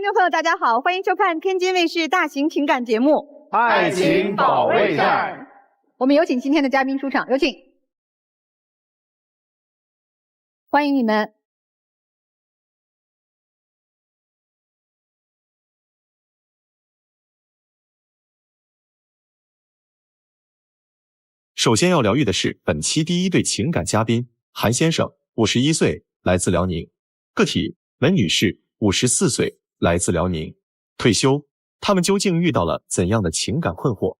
观众朋友，大家好，欢迎收看天津卫视大型情感节目《爱情保卫战》。我们有请今天的嘉宾出场，有请，欢迎你们。首先要疗愈的是本期第一对情感嘉宾韩先生，51岁，来自辽宁；个体文女士，54岁，来自辽宁，退休。他们究竟遇到了怎样的情感困惑？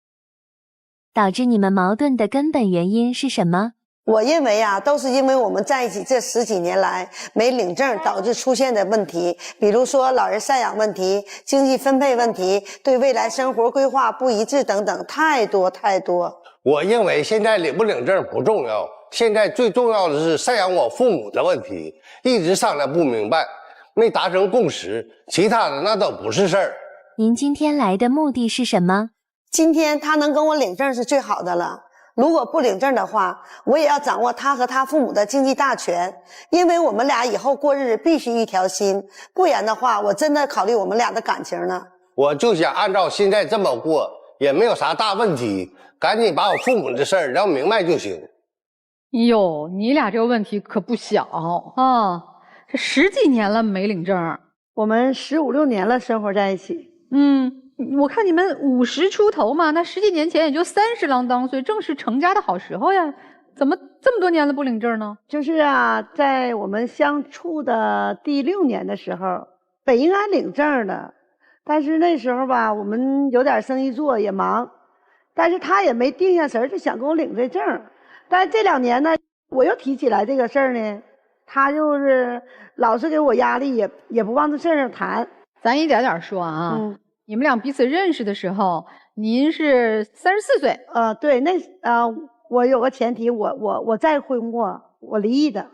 导致你们矛盾的根本原因是什么？我认为啊，都是因为我们在一起这10几年来没领证导致出现的问题，比如说老人赡养问题、经济分配问题、对未来生活规划不一致等等，太多太多。我认为现在领不领证不重要，现在最重要的是赡养我父母的问题，一直商量不明白，没达成共识，其他的那都不是事儿。您今天来的目的是什么？今天他能跟我领证是最好的了，如果不领证的话，我也要掌握他和他父母的经济大权，因为我们俩以后过日子必须一条心，不然的话我真的考虑我们俩的感情呢。我就想按照现在这么过，也没有啥大问题，赶紧把我父母的事儿聊明白就行。哟，你俩这个问题可不小啊！这10几年了没领证，我们15、16年了，生活在一起。我看你们50出头嘛，那10几年前也就30郎当岁，正是成家的好时候呀，怎么这么多年了不领证呢？就是啊，在我们相处的第6年的时候，本应该领证的，但是那时候吧，我们有点生意做，也忙，但是他也没定下神，就想跟我领这证。但是这2年呢，我又提起来这个事儿呢，他就是老是给我压力，也不往这事儿上谈。咱一点点说啊，你们俩彼此认识的时候，您是34岁。对，我有个前提，我再婚过，我离异的。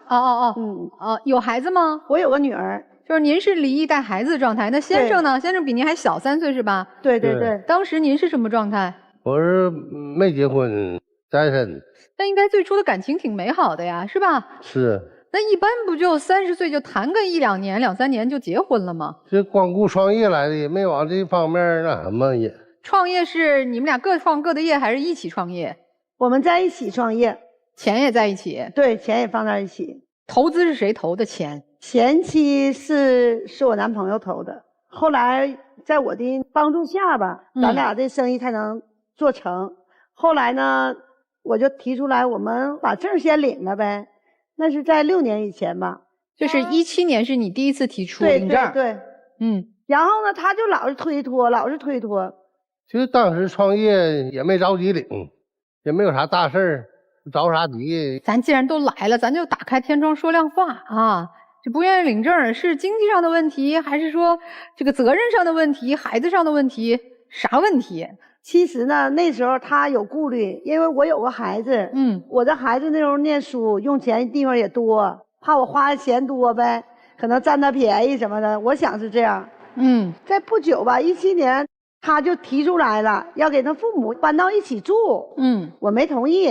有孩子吗？我有个女儿。就是您是离异带孩子的状态，那先生呢？先生比您还小3岁是吧？对对对。当时您是什么状态？我是没结婚，单身。那应该最初的感情挺美好的呀，是吧？是。那一般不就30岁就谈个1、2年、2、3年就结婚了吗？这光顾创业来的，也没往这方面那什么也。创业是你们俩各创各的业，还是一起创业？我们在一起创业，钱也在一起。对，钱也放在一起。投资是谁投的钱？前期是我男朋友投的，后来在我的帮助下吧，咱俩这生意才能做成。后来呢，我就提出来，我们把证先领了呗。那是在6年以前吧，就是17年是你第一次提出领证。对，然后呢，他就老是推脱。其实当时创业也没着急领，也没有啥大事儿，着啥急。咱既然都来了，咱就打开天窗说亮话啊！这不愿意领证是经济上的问题，还是说这个责任上的问题、孩子上的问题？啥问题？其实呢，那时候他有顾虑，因为我有个孩子，我的孩子那时候念书用钱地方也多，怕我花的钱多呗，可能占他便宜什么的，我想是这样。在不久吧，17年他就提出来了，要给他父母搬到一起住。我没同意，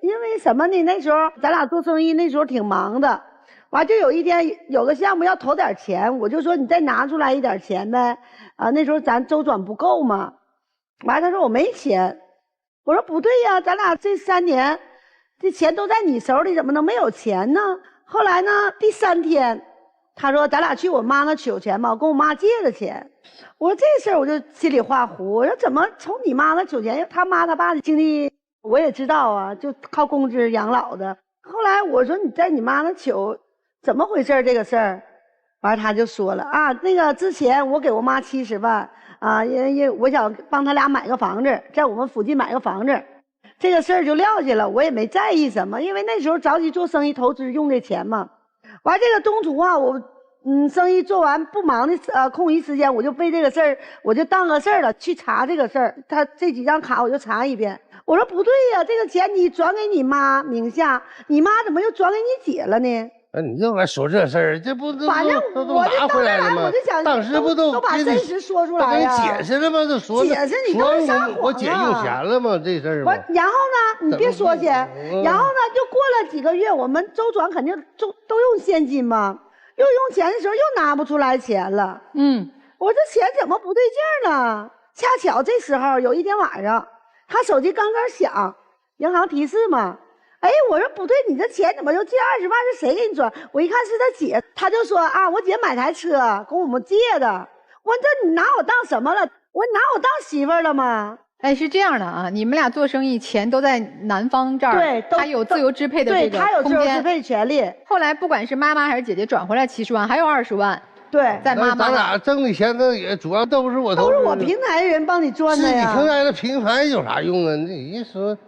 因为什么呢？那时候咱俩做生意，那时候挺忙的，完就有一天有个项目要投点钱，我就说你再拿出来一点钱呗，那时候咱周转不够嘛。完他说我没钱，我说不对呀，咱俩这3年这钱都在你手里，怎么能没有钱呢？后来呢，第3天他说咱俩去我妈那取钱吧，我跟我妈借的钱。我说这事儿我就心里画糊，我说怎么从你妈那取钱？他妈他爸的经济我也知道啊，就靠工资养老的。后来我说你在你妈那取怎么回事这个事儿？完他就说了啊，那个之前我给我妈70万啊，因为我想帮他俩买个房子，在我们附近买个房子，这个事儿就撂下了，我也没在意什么，因为那时候着急做生意投资用这钱嘛。完这个中途啊，我生意做完不忙的空余时间，我就被这个事儿我就当个事儿了，去查这个事儿，他这几张卡我就查一遍。我说不对呀，这个钱你转给你妈名下，你妈怎么又转给你姐了呢？你又来说这事儿，这不反正我就拿回来了吗？我就想当时不都把真实说出来呀？都给你解释了吗？都说解释你都撒谎啊！我姐用钱了吗？这事儿吗？然后呢，你别说去，然后呢，就过了几个月，我们周转肯定都用现金嘛，又用钱的时候又拿不出来钱了。我说这钱怎么不对劲呢？恰巧这时候有一天晚上，他手机刚刚响，银行提示嘛。哎，我说不对，你这钱怎么就借20万？是谁给你转？我一看是他姐，他就说啊，我姐买台车跟我们借的。我说这你拿我当什么了？我拿我当媳妇儿了吗？哎，是这样的啊，你们俩做生意，钱都在男方这儿，对，他有自由支配的这个空间。对，他有自由支配权利。后来不管是妈妈还是姐姐转回来70万，还有20万。对，在妈妈咱俩挣的钱，那也主要都是我投资，都是我平台人帮你赚的呀。是你平台的平台有啥用啊？你一说。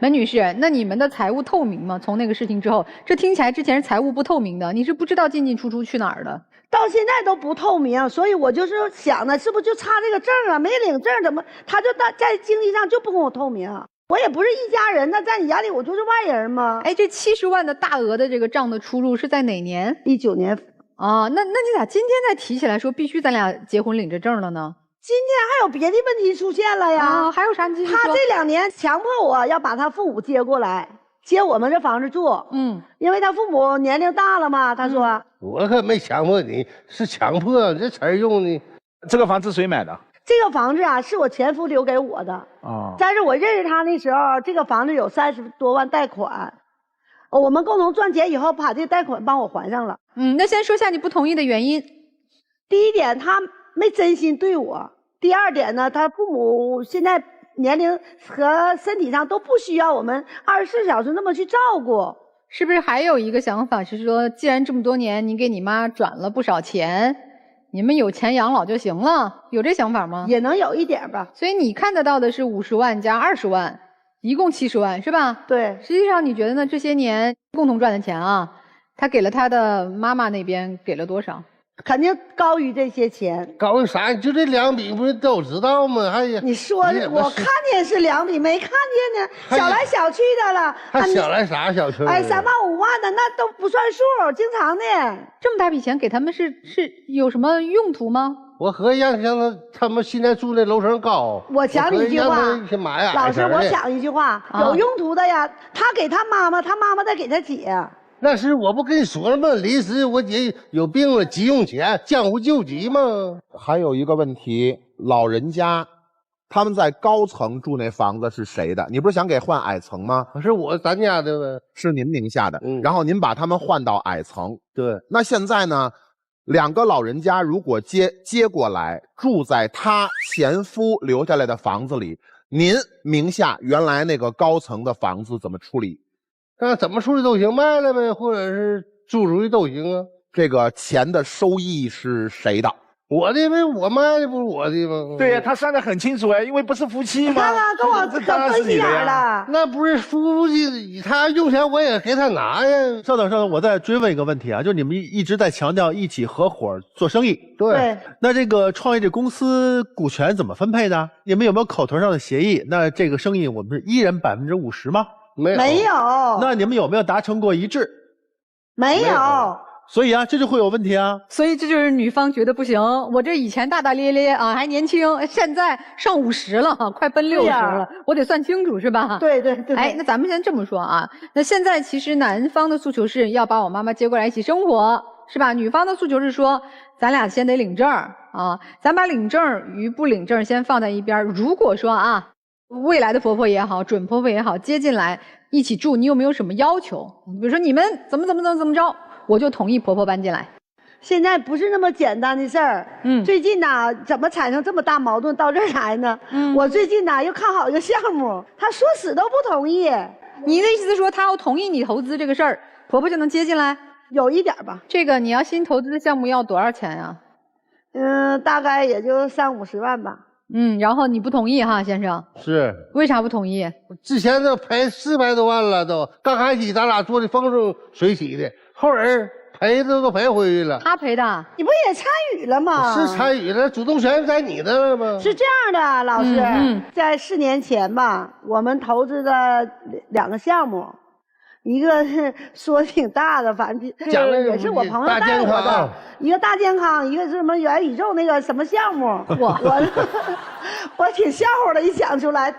门女士，那你们的财务透明吗？从那个事情之后，这听起来之前是财务不透明的，你是不知道进进出出去哪儿的，到现在都不透明，所以我就是想呢，是不是就差这个证啊？没领证，怎么他就在经济上就不跟我透明？我也不是一家人，那在你眼里我就是外人吗？哎，这70万的大额的这个账的出入是在哪年？19年。啊，那你咋今天再提起来说必须咱俩结婚领这证了呢？今天还有别的问题出现了呀！啊，还有啥？你继续说。他这2年强迫我要把他父母接过来，接我们这房子住。因为他父母年龄大了嘛。他说：“我可没强迫你，是强迫这词儿用的。”这个房子谁买的？这个房子啊，是我前夫留给我的。哦。但是我认识他那时候，这个房子有30多万贷款，我们共同赚钱以后，把这个贷款帮我还上了。那先说下你不同意的原因。第一点，他没真心对我。第二点呢，他父母现在年龄和身体上都不需要我们24小时那么去照顾。是不是还有一个想法是说，既然这么多年你给你妈转了不少钱，你们有钱养老就行了，有这想法吗？也能有一点吧。所以你看得到的是50万加20万，一共70万是吧？对。实际上你觉得呢？这些年共同赚的钱啊，他给了他的妈妈那边给了多少？肯定高于这些钱。高于啥？就这2笔不是都知道吗？还你说我看见是2笔，没看见呢，小来小去的了。还小来啥小去？哎，3万5万的那都不算数，经常的。这么大笔钱给他们是有什么用途吗？我合计让他们现在住那楼层高。我讲你一句话，老师，我讲一句话，有用途的呀。他给他妈妈，他妈妈再给他姐。那是我不跟你说了吗？临时我姐有病了，急用钱，江湖救急吗？还有一个问题，老人家他们在高层住那房子是谁的？你不是想给换矮层吗？是咱家的呗，是您名下的。然后您把他们换到矮层。对。那现在呢，2个老人家如果接过来住在他前夫留下来的房子里，您名下原来那个高层的房子怎么处理？那怎么处理都行，卖了呗，或者是租出去都行啊。这个钱的收益是谁的？我的呗，我卖的不是我的吗？对呀，他算得很清楚哎，因为不是夫妻吗？看看跟我可分析眼了。那不是夫妻，他用钱我也给他拿呀。稍等，我再追问一个问题啊，就你们一直在强调一起合伙做生意。对。那这个创业这公司股权怎么分配的？你们有没有口头上的协议？那这个生意我们是一人50%吗？没有。那你们有没有达成过一致？没有。所以啊，这就会有问题啊。所以这就是女方觉得不行，我这以前大大咧咧啊，还年轻，现在上50了，快奔60了，我得算清楚是吧？对。哎，那咱们先这么说啊，那现在其实男方的诉求是要把我妈妈接过来一起生活，是吧？女方的诉求是说，咱俩先得领证啊，咱把领证与不领证先放在一边。如果说啊，未来的婆婆也好，准婆婆也好，接进来一起住，你有没有什么要求？比如说你们怎么着，我就同意婆婆搬进来。现在不是那么简单的事儿。最近呢，怎么产生这么大矛盾到这儿来呢？我最近呢又看好一个项目，她说死都不同意。你的意思是说，她要同意你投资这个事儿，婆婆就能接进来？有一点吧。这个你要新投资的项目要多少钱呀？大概也就30-50万吧。然后你不同意哈，先生？是。为啥不同意？之前都赔400多万了都，刚开始咱俩做的风生水起的，后来赔的都赔回去了。他赔的？你不也参与了吗？是参与了，主动权在你那了吗？是这样的，老师，在4年前吧，我们投资的2个项目。一个是说挺大的，反正也是我朋友带我的，一个大健康，一个是什么元宇宙那个什么项目，我挺笑话的，一讲出来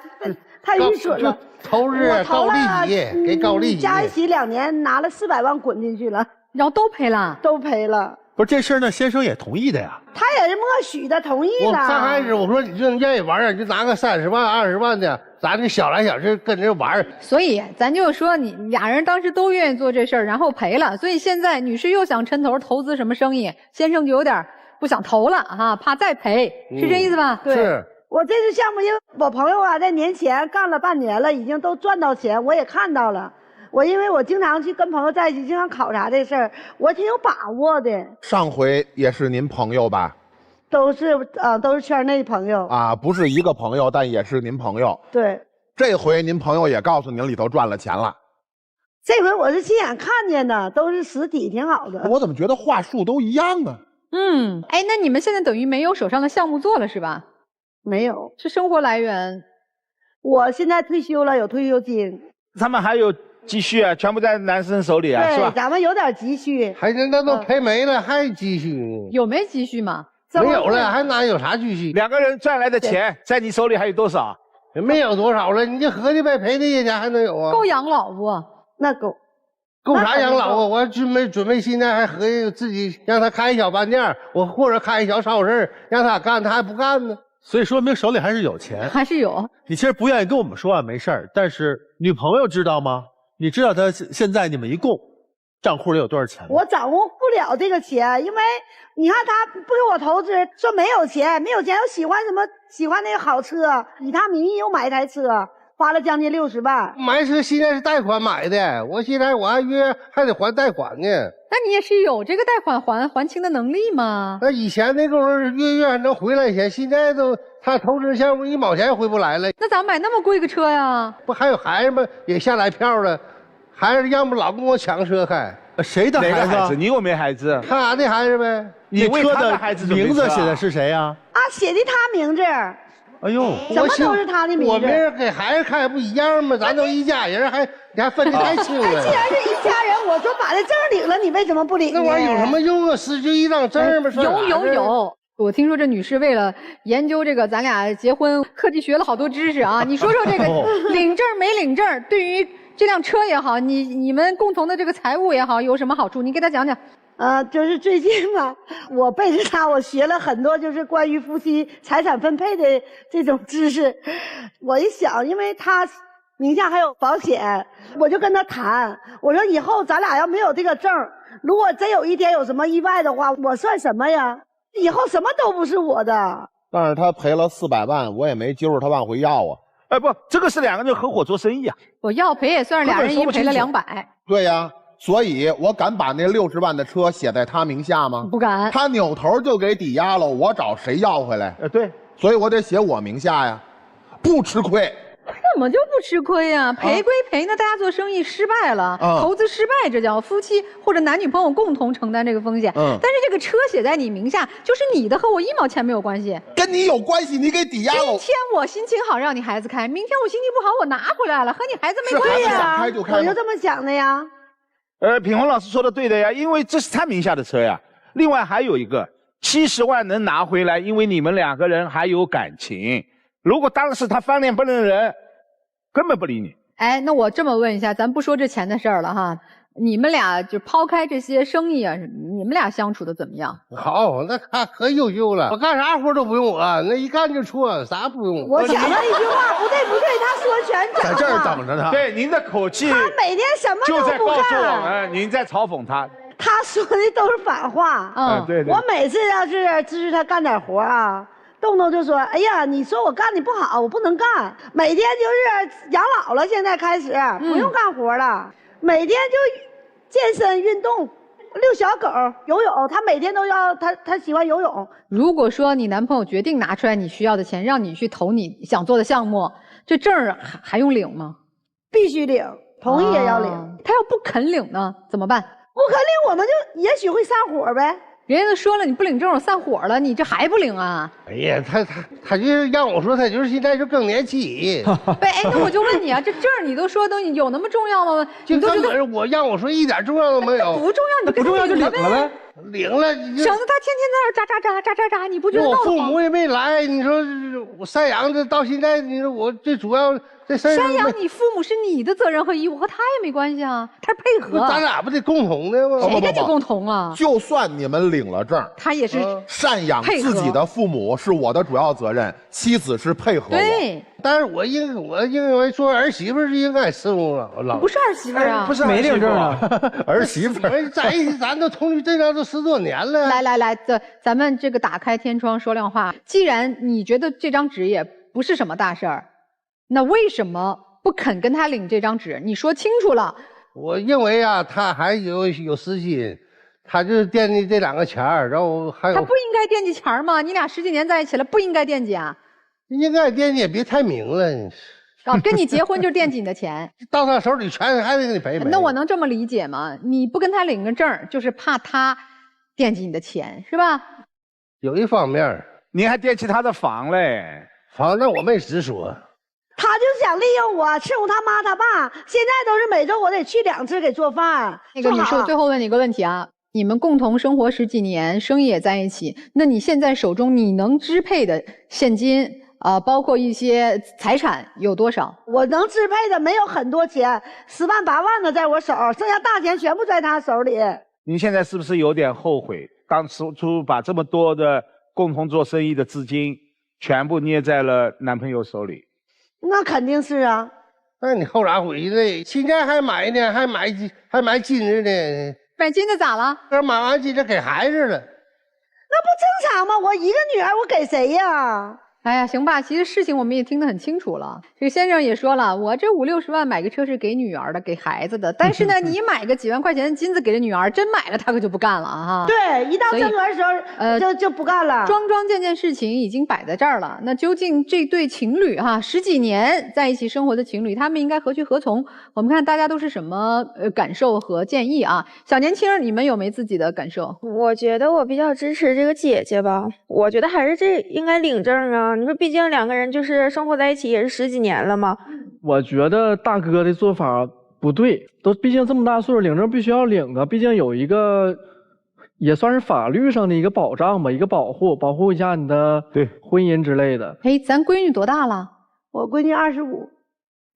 太愚蠢了。投资高利息，给高利息，加一起2年拿了400万滚进去了，然后都赔了，都赔了。不是这事儿呢，先生也同意的呀。他也是默许的，同意我的。刚开始我说你这愿意玩啊，你就拿个30万、20万的，咱这小来小去跟着玩。所以咱就说你俩人当时都愿意做这事儿，然后赔了，所以现在女士又想抻头投资什么生意，先生就有点不想投了哈，怕再赔，是这意思吧？对。是。我这次项目，因为我朋友啊，在年前干了半年了，已经都赚到钱，我也看到了。因为我经常去跟朋友在一起，经常考察这事儿，我挺有把握的。上回也是您朋友吧？都是圈内朋友啊，不是一个朋友，但也是您朋友。对，这回您朋友也告诉您里头赚了钱了。这回我是亲眼看见的，都是实体，挺好的。我怎么觉得话术都一样啊？哎，那你们现在等于没有手上的项目做了是吧？没有，是生活来源。我现在退休了，有退休金。他们还有积蓄啊，全部在男生手里啊，是吧？咱们有点积蓄。还那都赔没了，还积蓄呢？有没积蓄吗？没有了，还哪有啥积蓄？2个人赚来的钱，在你手里还有多少？也没有多少了，你就合计呗，赔那些钱还能有啊？够养老不？那够。够啥养老啊？我准备现在还合计自己让他开一小饭店，我或者开一小超市，让他干，他还不干呢。所以说明手里还是有钱，还是有。你其实不愿意跟我们说啊，没事儿。但是女朋友知道吗？你知道她现在你们一共账户里有多少钱吗？我掌握不了这个钱，因为你看他不给我投资，说没有钱，没有钱又喜欢那个好车，以他名义又买一台车，花了将近60万。买车现在是贷款买的，我现在我还月还得还贷款呢。那你也是有这个贷款还清的能力吗？那以前那功夫月还能回来钱，现在都他投资项目1毛钱回不来了。那咋买那么贵个车呀？不还有孩子们也下来票了，孩子要不老跟我抢车开。谁的孩子？你又没孩子？他俩的孩子呗。你车的名字写的是谁呀？啊，写的他名字。哎呦，什么都是他的名字。我名给孩子开不一样吗？咱都一家人，你还分得太清了。既然是一家人，我说把这证领了，你为什么不领呢？那玩意儿有什么用啊？失去一张证吗？有。我听说这女士为了研究这个咱俩结婚，特地学了好多知识啊。你说说这个领证没领证，对于这辆车也好，你们共同的这个财务也好，有什么好处？你给他讲讲。就是最近吧，我背着他，我学了很多就是关于夫妻财产分配的这种知识。我一想，因为他名下还有保险，我就跟他谈，我说以后咱俩要没有这个证，如果真有一天有什么意外的话，我算什么呀？以后什么都不是我的。但是他赔了400万，我也没揪着他往回要啊。不，这个是2个人合伙做生意啊。我要赔也算是俩人一赔了200。对呀。所以我敢把那60万的车写在他名下吗？不敢。他扭头就给抵押了，我找谁要回来？对，所以我得写我名下呀，不吃亏。怎么就不吃亏呀？赔归赔，那大家做生意失败了，投资失败，这叫夫妻或者男女朋友共同承担这个风险。但是这个车写在你名下，就是你的，和我1毛钱没有关系。跟你有关系，你给抵押了。今天我心情好让你孩子开，明天我心情不好我拿回来了，和你孩子没关系呀。我就这么想的呀。品红老师说的对的呀，因为这是他名下的车呀。另外还有一个70万能拿回来，因为你们2个人还有感情。如果当时他翻脸不认人，根本不理你。哎，那我这么问一下，咱不说这钱的事儿了哈，你们俩就抛开这些生意啊，你们俩相处的怎么样？好，那他可优秀了，我干啥活都不用我，那一干就错，啥不用。我想了一句话，不对，他说全整了。在这儿等着呢。对，您的口气，他每天什么都不干，就在告诉我们您在嘲讽他。他说的都是反话。对。我每次要是支持他干点活啊，动不动就说：“哎呀，你说我干的不好，我不能干。”每天就是养老了，现在开始不用干活了，每天就健身运动，遛小狗、游泳。他每天都要，他喜欢游泳。如果说你男朋友决定拿出来你需要的钱，让你去投你想做的项目，这证儿还用领吗？必须领，同意也要领。他要不肯领呢，怎么办？不肯领，我们就也许会散伙呗。人家都说了，你不领证我散伙了，你这还不领啊？哎呀，他就是让我说，他就是现在是更年期。哎，那我就问你啊，这证你都说都有那么重要吗？就根本我让我说一点重要都没有。不重要，你不重要就领了呗。领了，省得他天天在那儿喳，你不觉得我闹得慌？父母也没来，你说我赡养这到现在，你说我最主要这事儿赡养你父母是你的责任和义务，和他也没关系啊，他是配合。咱俩不得共同的吗？谁跟你共同啊？就算你们领了证，他也是赡养自己的父母是我的主要责任，妻子是配合我。对，但是我认为说儿媳妇是应该伺候老，不是儿媳妇啊，不是没领证啊，儿媳妇。在一起咱都同居这样都10多年了。来，咱们这个打开天窗说亮话。既然你觉得这张纸也不是什么大事儿，那为什么不肯跟他领这张纸？你说清楚了。我认为啊，他还有私心，他就是惦记这2个钱儿，然后还有他不应该惦记钱儿吗？你俩10几年在一起了，不应该惦记啊？应该惦记，也别太明了。跟你结婚就惦记你的钱，到他手里全还得给你赔。那我能这么理解吗？你不跟他领个证，就是怕他惦记你的钱，是吧？有一方面，您还惦记他的房嘞？房那我没直说。他就想利用我伺候他妈他爸，现在都是每周我得去2次给做饭。那个女士，我最后问你一个问题啊，你们共同生活10几年，生意也在一起，那你现在手中你能支配的现金包括一些财产有多少？我能支配的没有很多钱，10万8万的在我手，剩下大钱全部在他手里。您现在是不是有点后悔，当初把这么多的共同做生意的资金全部捏在了男朋友手里？那肯定是啊。那你后来回来，现在还买呢，还买金子呢。买金子咋了？这买完金子给孩子了。那不正常吗？我一个女儿，我给谁呀？哎呀，行吧，其实事情我们也听得很清楚了。这个先生也说了，我这50、60万买个车是给女儿的，给孩子的。但是呢，你买个几万块钱的金子给这女儿，真买了他可就不干了啊！对，一到正格的时候，就不干了。桩桩件件事情已经摆在这儿了。那究竟这对情侣10几年在一起生活的情侣，他们应该何去何从？我们看大家都是什么感受和建议啊？小年轻人，你们有没自己的感受？我觉得我比较支持这个姐姐吧。我觉得还是这应该领证啊。你说，毕竟2个人就是生活在一起也是10几年了嘛。我觉得大哥的做法不对，毕竟这么大岁数领证必须要领啊，毕竟有一个也算是法律上的一个保障吧，一个保护一下你的婚姻之类的。哎，咱闺女多大了？我闺女25。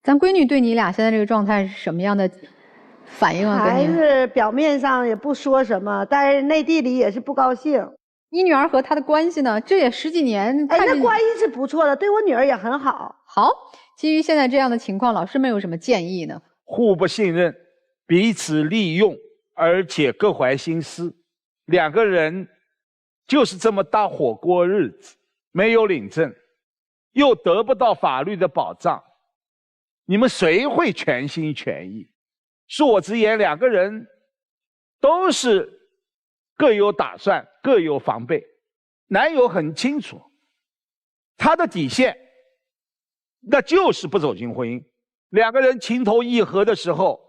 咱闺女对你俩现在这个状态是什么样的反应啊？还是表面上也不说什么，但是内地里也是不高兴。你女儿和她的关系呢？这也10几年，哎，那关系是不错的，对我女儿也很好。好，基于现在这样的情况，老师们有什么建议呢？互不信任，彼此利用，而且各怀心思，2个人就是这么搭伙过日子，没有领证，又得不到法律的保障，你们谁会全心全意？恕我直言，2个人都是各有打算，各有防备。男友很清楚，他的底线，那就是不走进婚姻。2个人情投意合的时候，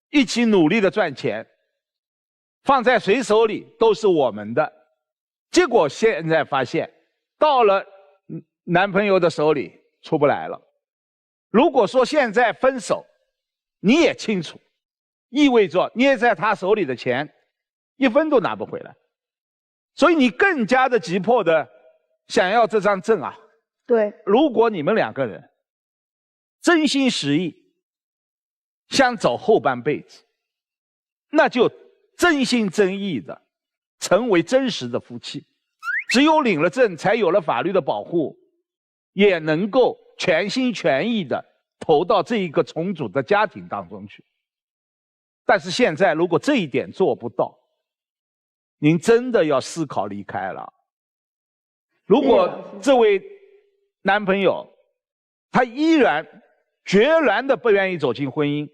一起努力的赚钱，放在谁手里都是我们的。结果现在发现，到了男朋友的手里出不来了。如果说现在分手，你也清楚，意味着捏在他手里的钱1分都拿不回来，所以你更加的急迫的想要这张证啊。对，如果你们2个人真心实意想走后半辈子，那就真心真意的成为真实的夫妻。只有领了证，才有了法律的保护，也能够全心全意的投到这一个重组的家庭当中去。但是现在如果这一点做不到，您真的要思考离开了。如果这位男朋友他依然决然的不愿意走进婚姻，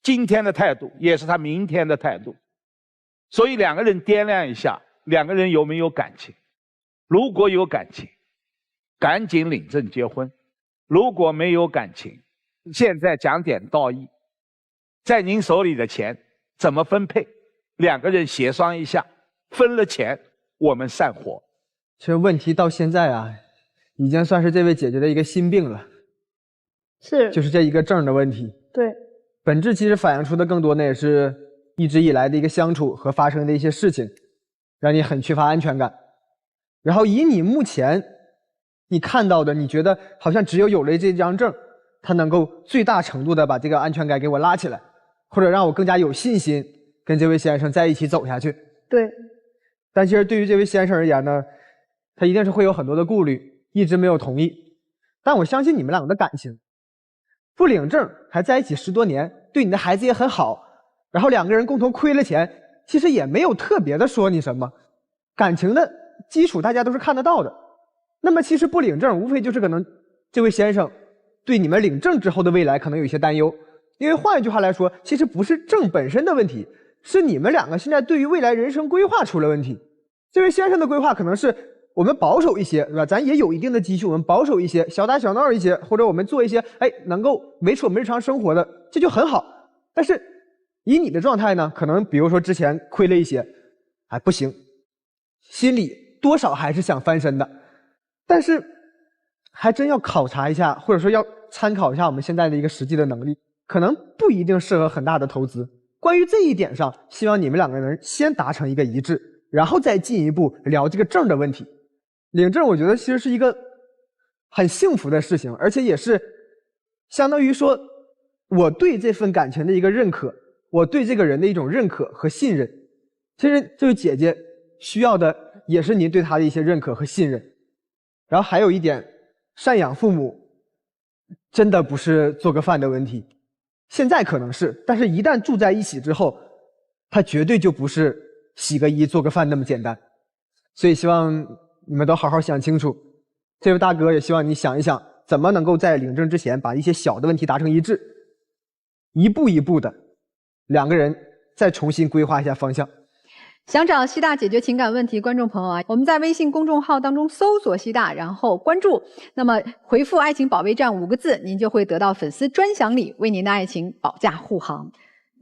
今天的态度也是他明天的态度。所以2个人掂量一下，2个人有没有感情。如果有感情，赶紧领证结婚；如果没有感情，现在讲点道义，在您手里的钱怎么分配，2个人协商一下，分了钱我们散伙。其实问题到现在啊，已经算是这位姐姐的一个心病了，就是这一个证的问题。对，本质其实反映出的更多呢，也是一直以来的一个相处和发生的一些事情。让你很缺乏安全感。然后以你目前你看到的，你觉得好像只有了这张证，它能够最大程度的把这个安全感给我拉起来，或者让我更加有信心跟这位先生在一起走下去。对。但其实对于这位先生而言呢，他一定是会有很多的顾虑，一直没有同意。但我相信你们两个的感情，不领证还在一起10多年，对你的孩子也很好，然后两个人共同亏了钱，其实也没有特别的说你什么，感情的基础大家都是看得到的。那么其实不领证无非就是可能这位先生对你们领证之后的未来可能有一些担忧，因为换一句话来说，其实不是证本身的问题，是你们两个现在对于未来人生规划出了问题。这位先生的规划可能是我们保守一些，对吧？咱也有一定的积蓄，我们保守一些，小打小闹一些，或者我们做一些能够维持我们日常生活的，这就很好。但是以你的状态呢，可能比如说之前亏了一些，不行，心里多少还是想翻身的，但是还真要考察一下，或者说要参考一下我们现在的一个实际的能力，可能不一定适合很大的投资。关于这一点上，希望你们两个人先达成一个一致，然后再进一步聊这个证的问题。领证我觉得其实是一个很幸福的事情，而且也是相当于说我对这份感情的一个认可，我对这个人的一种认可和信任。其实这位姐姐需要的也是您对她的一些认可和信任。然后还有一点，赡养父母真的不是做个饭的问题，现在可能是，但是一旦住在一起之后，它绝对就不是洗个衣做个饭那么简单。所以希望你们都好好想清楚。这位大哥也希望你想一想，怎么能够在领证之前把一些小的问题达成一致，一步一步的，两个人再重新规划一下方向。想找西大解决情感问题，观众朋友啊，我们在微信公众号当中搜索西大，然后关注，那么回复爱情保卫战5个字，您就会得到粉丝专享礼，为您的爱情保驾护航。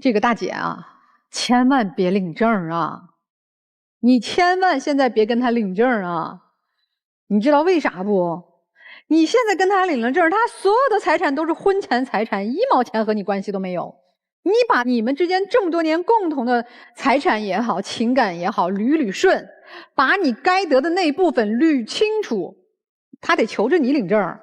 这个大姐啊，千万别领证啊，你千万现在别跟他领证啊，你知道为啥不？你现在跟他领了证，他所有的财产都是婚前财产，1毛钱和你关系都没有。你把你们之间这么多年共同的财产也好，情感也好，捋顺，把你该得的那部分捋清楚，他得求着你领证。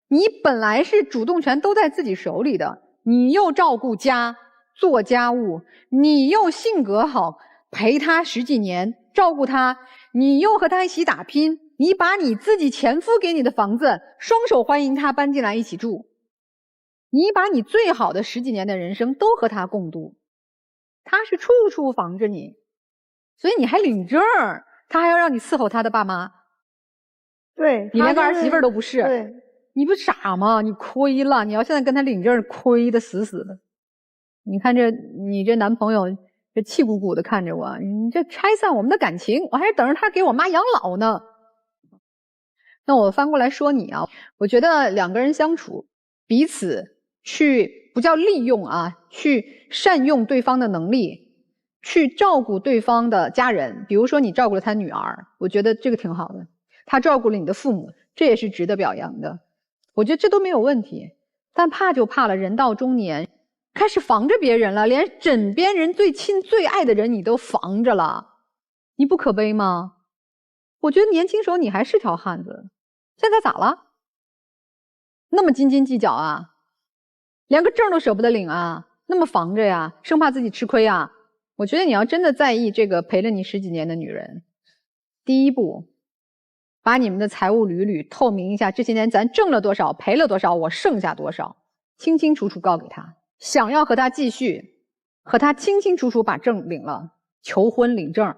你本来是主动权都在自己手里的，你又照顾家，做家务，你又性格好，陪他10几年，照顾他，你又和他一起打拼，你把你自己前夫给你的房子双手欢迎他搬进来一起住，你把你最好的10几年的人生都和他共度，他是处处防着你，所以你还领证，他还要让你伺候他的爸妈。对，你连个儿媳妇都不是。对，你不傻吗？你亏了，你要现在跟他领证，亏得死死的。你看你这男朋友这气鼓鼓的看着我，你这拆散我们的感情，我还是等着他给我妈养老呢。那我翻过来说你啊，我觉得两个人相处，彼此去不叫利用啊，去善用对方的能力，去照顾对方的家人。比如说你照顾了他女儿，我觉得这个挺好的。他照顾了你的父母，这也是值得表扬的。我觉得这都没有问题。但怕就怕了，人到中年开始防着别人了，连枕边人最亲最爱的人你都防着了，你不可悲吗？我觉得年轻时候你还是条汉子，现在咋了？那么斤斤计较啊，连个证都舍不得领啊，那么防着呀，生怕自己吃亏啊。我觉得你要真的在意这个陪了你10几年的女人，第一步把你们的财务捋透明一下，这些年咱挣了多少，赔了多少，我剩下多少，清清楚楚告给他。想要和他继续，和他清清楚楚把证领了，求婚领证，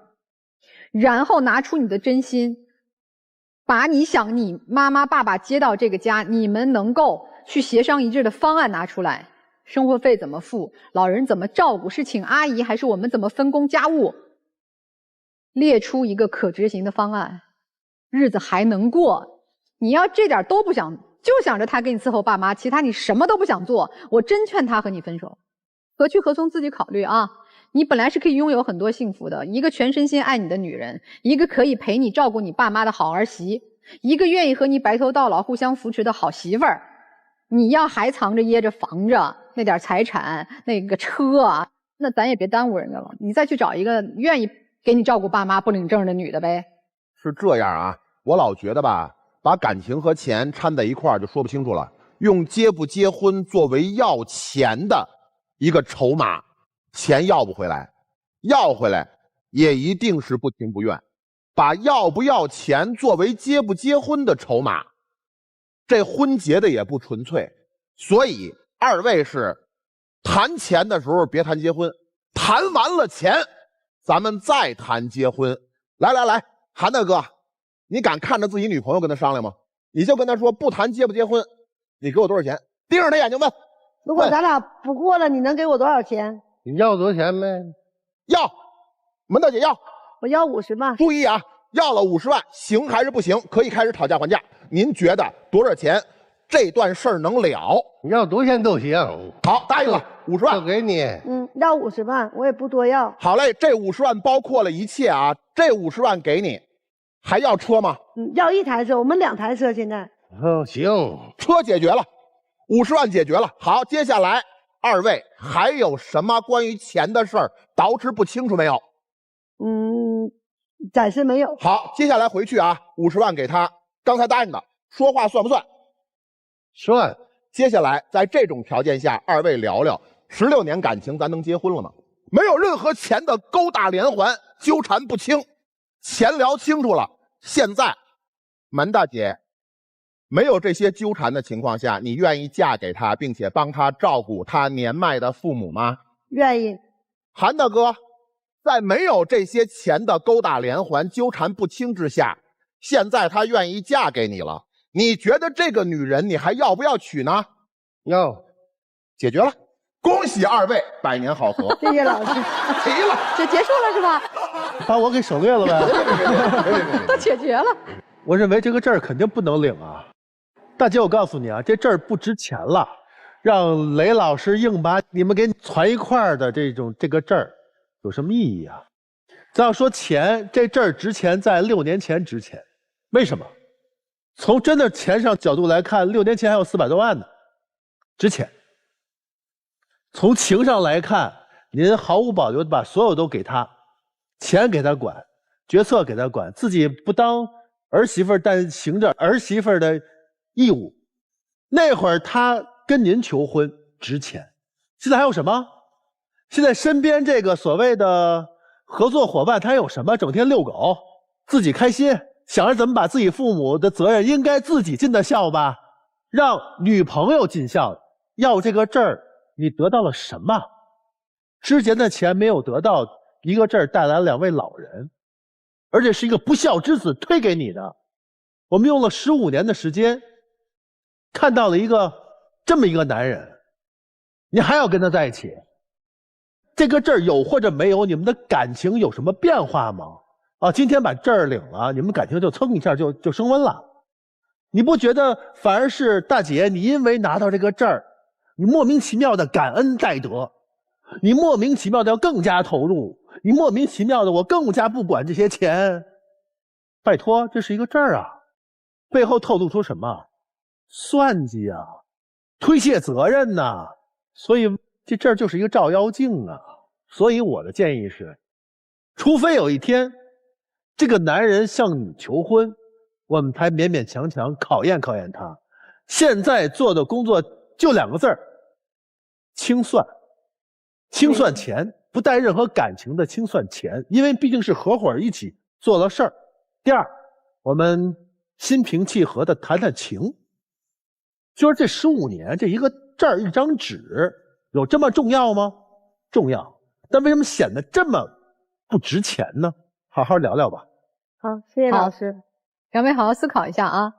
然后拿出你的真心，把你想你妈妈爸爸接到这个家，你们能够去协商一致的方案拿出来。生活费怎么付，老人怎么照顾，是请阿姨还是我们怎么分工家务，列出一个可执行的方案，日子还能过。你要这点都不想，就想着他给你伺候爸妈，其他你什么都不想做，我真劝他和你分手。何去何从自己考虑啊。你本来是可以拥有很多幸福的，一个全身心爱你的女人，一个可以陪你照顾你爸妈的好儿媳，一个愿意和你白头到老互相扶持的好媳妇儿。你要还藏着掖着防着那点财产那个车啊，那咱也别耽误人家了。你再去找一个愿意给你照顾爸妈不领证的女的呗。是这样啊，我老觉得吧，把感情和钱掺在一块儿就说不清楚了。用结不结婚作为要钱的一个筹码，钱要不回来，要回来也一定是不情不愿。把要不要钱作为结不结婚的筹码，这婚结的也不纯粹。所以二位是谈钱的时候别谈结婚，谈完了钱咱们再谈结婚。来，韩大哥，你敢看着自己女朋友跟他商量吗？你就跟他说不谈结不结婚，你给我多少钱？盯着他眼睛问。如果咱俩不过了，你能给我多少钱？你要多少钱呗？要，门大姐要。我要50万。注意啊，要了50万，行还是不行？可以开始讨价还价。您觉得多少钱？这段事儿能了？你要多少钱都行。好，答应了，50万就给你。要50万，我也不多要。好嘞，这50万包括了一切啊，这50万给你。还要车吗？要1台车，我们2台车现在。行，车解决了，50万解决了。好，接下来二位还有什么关于钱的事儿捯饬不清楚没有？暂时没有。好，接下来回去啊，50万给他，刚才答应的，说话算不算？算。接下来在这种条件下，二位聊聊，16年感情，咱能结婚了吗？没有任何钱的勾搭连环，纠缠不清，钱聊清楚了。现在，门大姐，没有这些纠缠的情况下，你愿意嫁给他，并且帮他照顾他年迈的父母吗？愿意。韩大哥，在没有这些钱的勾搭连环、纠缠不清之下，现在她愿意嫁给你了，你觉得这个女人你还要不要娶呢？要。解决了，恭喜二位百年好合。谢谢老师。齐了，这结束了是吧？把我给省略了呗。都解决了。我认为这个证儿肯定不能领啊。大姐，我告诉你啊，这证儿不值钱了，让雷老师硬把你们给攒一块儿的这个证儿，有什么意义啊？咱要说钱，这证儿值钱在6年前值钱，为什么？从真的钱上角度来看，6年前还有400多万呢，值钱。从情上来看，您毫无保留的把所有都给他，钱给他管，决策给他管，自己不当儿媳妇但行着儿媳妇的义务。那会儿他跟您求婚值钱，现在还有什么？现在身边这个所谓的合作伙伴，他有什么？整天遛狗，自己开心，想着怎么把自己父母的责任应该自己尽的孝吧，让女朋友尽孝。要这个证儿，你得到了什么？之前的钱没有得到，一个证儿带来了2位老人，而且是一个不孝之子推给你的。我们用了15年的时间，看到了这么一个男人，你还要跟他在一起？这个证儿有或者没有，你们的感情有什么变化吗？啊，今天把证儿领了，你们感情就蹭一下就升温了。你不觉得反而是大姐，你因为拿到这个证儿，你莫名其妙的感恩戴德，你莫名其妙的要更加投入，你莫名其妙的我更加不管这些钱。拜托，这是一个证儿啊，背后透露出什么？算计啊，推卸责任呐。所以这证儿就是一个照妖镜啊。所以我的建议是，除非有一天这个男人向你求婚，我们才勉勉强强考验考验他。现在做的工作就2个字儿：清算。清算钱，不带任何感情的清算钱，因为毕竟是合伙一起做了事儿。第二，我们心平气和的谈谈情。就是这15年，这一个证儿一张纸有这么重要吗？重要，但为什么显得这么不值钱呢？好好聊聊吧。好，谢谢老师。2位好好思考一下啊。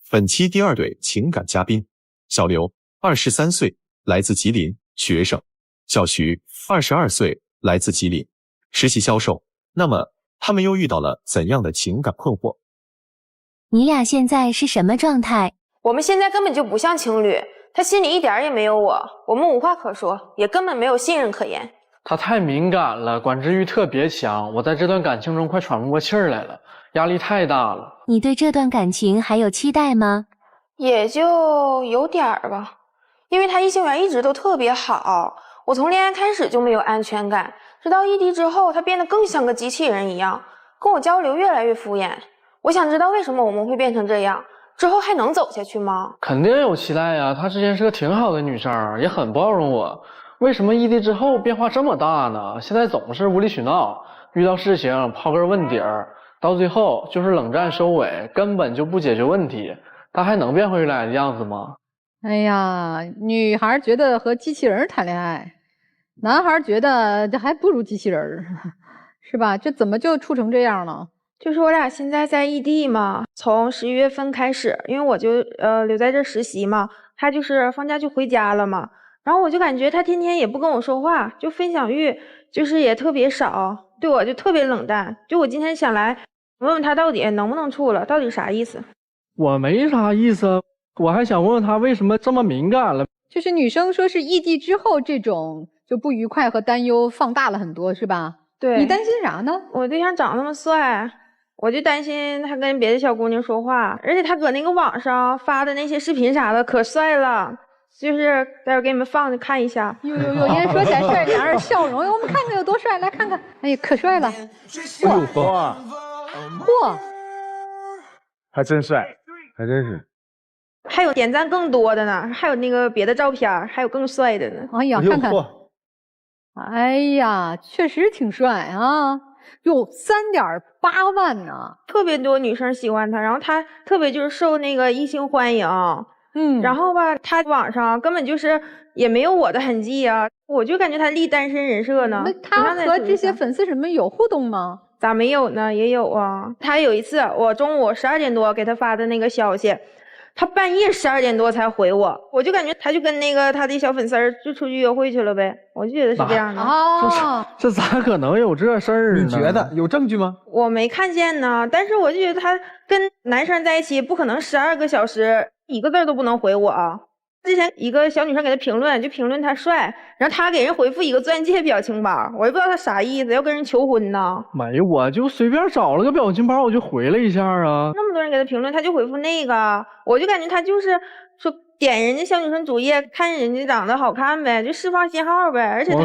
本期第2对情感嘉宾，小刘，23岁，来自吉林，学生；小徐，22岁，来自吉林，实习销售。那么他们又遇到了怎样的情感困惑？你俩现在是什么状态？我们现在根本就不像情侣，他心里一点也没有我，我们无话可说，也根本没有信任可言。他太敏感了，管制欲特别强，我在这段感情中快喘不过气儿来了，压力太大了。你对这段感情还有期待吗？也就有点儿吧，因为他异性缘一直都特别好，我从恋爱开始就没有安全感，直到异地之后，他变得更像个机器人一样，跟我交流越来越敷衍。我想知道为什么我们会变成这样，之后还能走下去吗？肯定有期待呀，她之前是个挺好的女生，也很包容我，为什么异地之后变化这么大呢？现在总是无理取闹，遇到事情刨根问底儿，到最后就是冷战收尾，根本就不解决问题，她还能变回原来的样子吗？哎呀，女孩觉得和机器人谈恋爱，男孩觉得这还不如机器人，是吧？这怎么就处成这样了？就是我俩现在在异地嘛，从11月份开始，因为我就留在这实习嘛，他就是放假就回家了嘛，然后我就感觉他天天也不跟我说话，就分享欲就是也特别少，对我就特别冷淡。就我今天想来问问他到底能不能处了，到底啥意思？我没啥意思，我还想问问他为什么这么敏感了。就是女生说是异地之后这种就不愉快和担忧放大了很多，是吧？对。你担心啥呢？我对象长那么帅，我就担心他跟别的小姑娘说话，而且他搁那个网上发的那些视频啥的可帅了，就是待会儿给你们放着看一下。有，人家说起来帅，两人笑容，我们看看有多帅，来看看，哎呀，可帅了！哇，嚯，还真帅，还真是。还有点赞更多的呢，还有那个别的照片，还有更帅的呢。哎呀，看看，哎呀，确实挺帅啊！有3.8万呢，特别多女生喜欢他，然后他特别就是受那个异性欢迎，然后吧，他网上根本就是也没有我的痕迹啊，我就感觉他立单身人设呢。那他和这些粉丝什么有互动吗？咋没有呢？也有啊。他有一次，我中午12点多给他发的那个消息，他半夜12点多才回我，我就感觉他就跟那个他的小粉丝就出去约会去了呗，我就觉得是这样的。这咋可能有这事儿呢？你觉得有证据吗？我没看见呢，但是我就觉得他跟男生在一起不可能12个小时一个字都不能回我啊。之前一个小女生给他评论，就评论他帅，然后他给人回复一个钻戒表情包，我也不知道他啥意思，要跟人求婚呢。没有，我就随便找了个表情包，我就回了一下啊。那么多人给他评论，他就回复那个，我就感觉他就是说点人家小女生主页，看人家长得好看呗，就释放信号呗。而且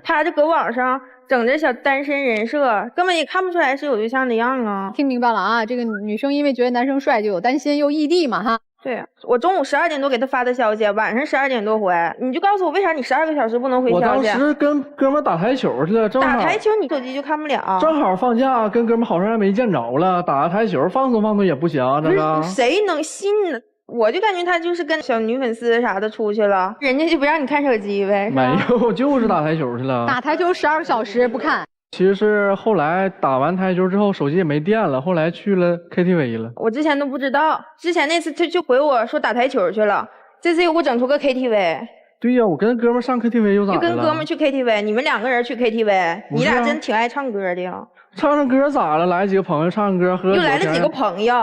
他这搁网上整这小单身人设，根本也看不出来是有对象的样啊。听明白了啊，这个女生因为觉得男生帅就有担心，又异地嘛哈。对，我中午12点多给他发的消息，晚上12点多回，你就告诉我为啥你12个小时不能回消息？我当时跟哥们打台球去了，正好打台球你手机就看不了，正好放假，跟哥们好长时间没见着了，打个台球放松放松也不行，这个谁能信呢？我就感觉他就是跟小女粉丝啥的出去了，人家就不让你看手机呗。没有，就是打台球去了。打台球12个小时不看。其实是后来打完台球之后手机也没电了，后来去了 KTV 了。我之前都不知道，之前那次他就回我说打台球去了，这次又给我整出个 KTV。对呀，我跟哥们上 KTV 又咋的了？就跟哥们去 KTV， 你们2个人去 KTV， 你俩真挺爱唱歌的呀。唱歌咋了？来几个朋友唱歌喝。又来了几个朋友。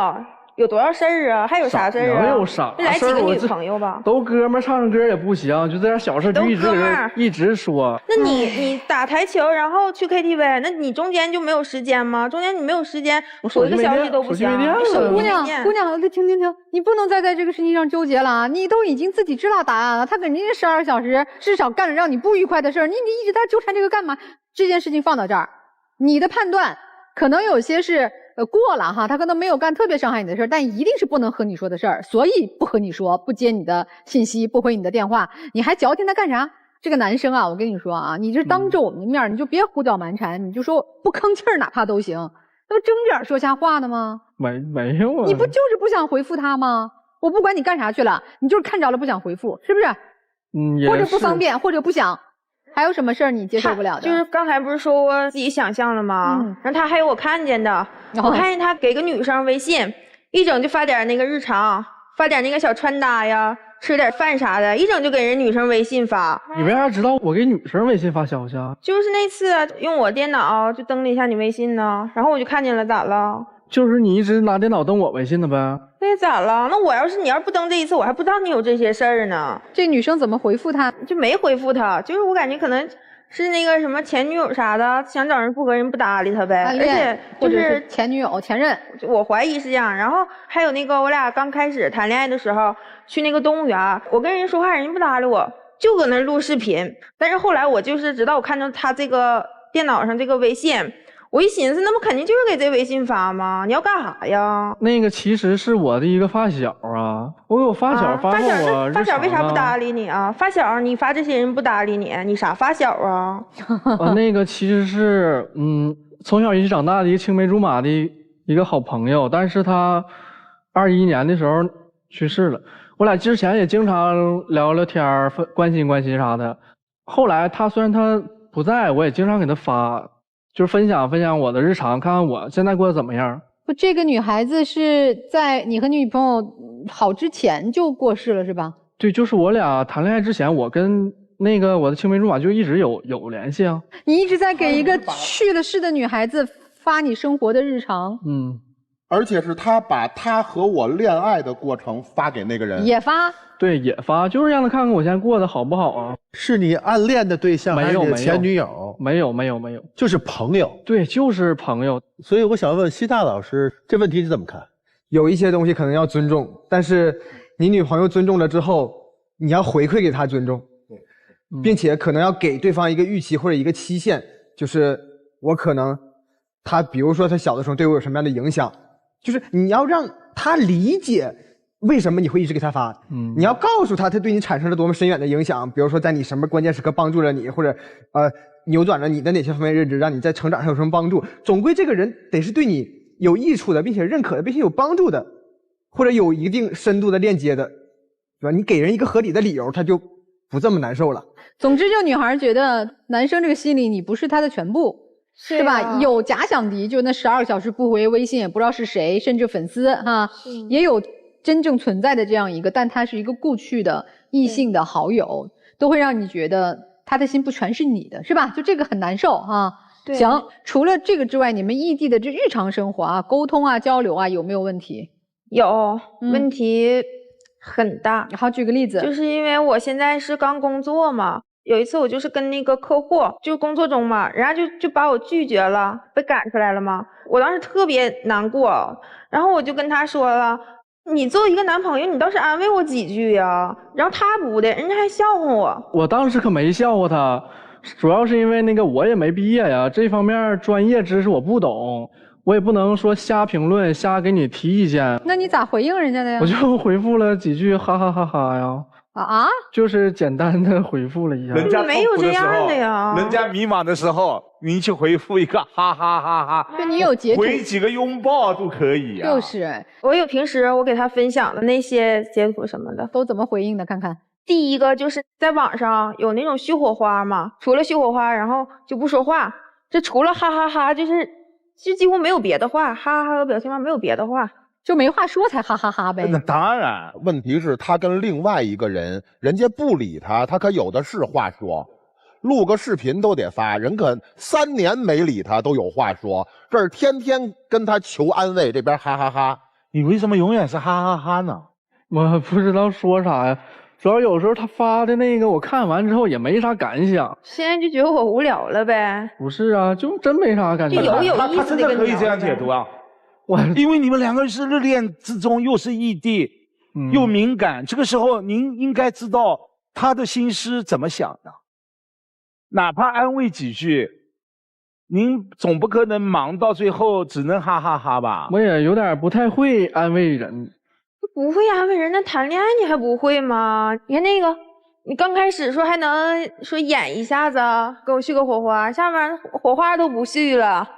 有多少事儿啊？还有啥事儿啊？能有啥事儿？来几个女朋友吧？都哥们唱歌也不行，就这点小事就一直说。那你打台球，然后去 KTV， 那你中间就没有时间吗？中间你没有时间，回个消息都不行。姑娘，听，你不能再在这个事情上纠结了啊！你都已经自己知道答案了，他跟人家12小时至少干了让你不愉快的事儿，你一直在纠缠这个干嘛？这件事情放到这儿，你的判断可能有些是。过了哈，他可能没有干特别伤害你的事儿，但一定是不能和你说的事儿，所以不和你说，不接你的信息，不回你的电话，你还矫情他干啥？这个男生啊，我跟你说啊，你这当着我们的面，你就别胡搅蛮缠，你就说不吭气儿，哪怕都行，那不睁着眼说瞎话呢吗？没有啊，你不就是不想回复他吗？我不管你干啥去了，你就是看着了不想回复，是不是？或者不方便，或者不想。还有什么事儿你接受不了的？就是刚才不是说我自己想象了吗？然后他还有我看见的，我看见他给个女生微信，一整就发点那个日常，发点那个小穿搭呀，吃点饭啥的，一整就给人女生微信发。你为啥知道我给女生微信发消息啊？就是那次用我电脑就登了一下你微信呢，然后我就看见了，咋了？就是你一直拿电脑登我微信的呗。对，咋了？那你要是不登这一次，我还不知道你有这些事儿呢。这女生怎么回复他？就没回复他，就是我感觉可能是那个什么前女友啥的，想找人复合，人不搭理他呗。而且或者是前女友、前任，我怀疑是这样。然后还有那个我俩刚开始谈恋爱的时候，去那个动物园，我跟人说话，人家不搭理我，就搁那录视频。但是后来我就是直到我看到他这个电脑上这个微信，我一寻思，那不肯定就是给这微信发吗？你要干啥呀？那个其实是我的一个发小啊，我给我发小发过我发小为啥不搭理你啊？发小你发这些人不搭理你，你啥发小啊？那个其实是从小一起长大的一个青梅竹马的一个好朋友，但是他21年的时候去世了。我俩之前也经常聊聊天，关心关心啥的。后来虽然他不在，我也经常给他发。就是分享分享我的日常，看看我现在过得怎么样。不，这个女孩子是在你和你女朋友好之前就过世了，是吧？对，就是我俩谈恋爱之前，我跟那个我的青梅竹马就一直有联系啊。你一直在给一个去了世的女孩子发你生活的日常，而且是他把他和我恋爱的过程发给那个人，也发。对，也发，就是让他看看我现在过得好不好啊。是你暗恋的对象还是你的前女友？没有，就是朋友。对，就是朋友。所以我想问西大老师，这问题你怎么看？有一些东西可能要尊重，但是你女朋友尊重了之后，你要回馈给她尊重，并且可能要给对方一个预期或者一个期限，就是我可能她，比如说她小的时候对我有什么样的影响，就是你要让她理解。为什么你会一直给他发？你要告诉他对你产生了多么深远的影响，比如说在你什么关键时刻帮助了你，或者扭转了你的哪些方面认知，让你在成长上有什么帮助。总归这个人得是对你有益处的，并且认可的，并且有帮助的，或者有一定深度的链接的，对吧？你给人一个合理的理由，他就不这么难受了。总之，就女孩觉得男生这个心里你不是他的全部。是吧？有假想敌，就那12个小时不回微信，也不知道是谁，甚至粉丝哈，也有真正存在的这样一个，但他是一个故去的异性的好友，都会让你觉得他的心不全是你的，是吧？就这个很难受哈。行，除了这个之外，你们异地的这日常生活啊、沟通啊、交流啊，有没有问题？有问题很大。好，举个例子，就是因为我现在是刚工作嘛。有一次我就是跟那个客户就工作中嘛，人家就把我拒绝了，被赶出来了嘛。我当时特别难过，然后我就跟他说了，你作为一个男朋友，你倒是安慰我几句呀。然后他不的，人家还笑话我。我当时可没笑话他，主要是因为那个我也没毕业呀，这方面专业知识我不懂，我也不能说瞎评论瞎给你提意见。那你咋回应人家的呀？我就回复了几句哈哈哈哈呀。就是简单的回复了一下。人家没有这样的呀。人家迷茫的时候，你去回复一个哈哈哈哈，就你有截图，回几个拥抱都可以啊。就是我有平时我给他分享的那些截图什么的，都怎么回应的？看看。第一个就是在网上有那种续火花嘛，除了续火花，然后就不说话。这除了哈哈哈，就几乎没有别的话，哈哈哈和表情包没有别的话。就没话说才哈哈哈呗。那当然，问题是他跟另外一个人，人家不理他，他可有的是话说，录个视频都得发，人可3年没理他都有话说，这儿天天跟他求安慰，这边哈哈哈。你为什么永远是哈哈哈呢？我不知道说啥呀，主要有时候他发的那个我看完之后也没啥感想，现在就觉得我无聊了呗。不是啊，就真没啥感觉。有意思的他真的可以这样解读啊。因为你们两个人是热恋之中，又是异地，又敏感，这个时候您应该知道他的心思怎么想的，哪怕安慰几句，您总不可能忙到最后只能哈哈哈吧？我也有点不太会安慰人。不会安慰人，那谈恋爱你还不会吗？你看那个，你刚开始说还能说演一下子，给我续个火花，下面火花都不续了，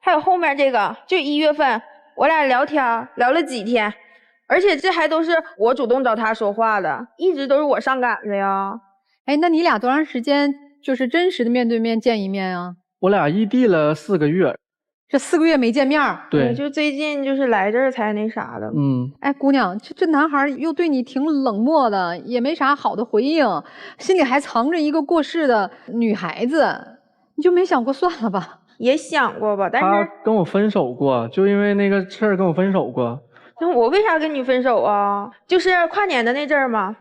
还有后面这个，就1月份。我俩聊天聊了几天，而且这还都是我主动找他说话的，一直都是我上赶着呀。哎，那你俩多长时间就是真实的面对面见一面啊？我俩异地了4个月，这4个月没见面。对，就最近就是来这儿才那啥的。哎，姑娘，这男孩又对你挺冷漠的，也没啥好的回应，心里还藏着一个过世的女孩子，你就没想过算了吧？也想过吧，但是他跟我分手过，就因为那个事儿跟我分手过。那我为啥跟你分手啊？就是跨年的那阵儿嘛。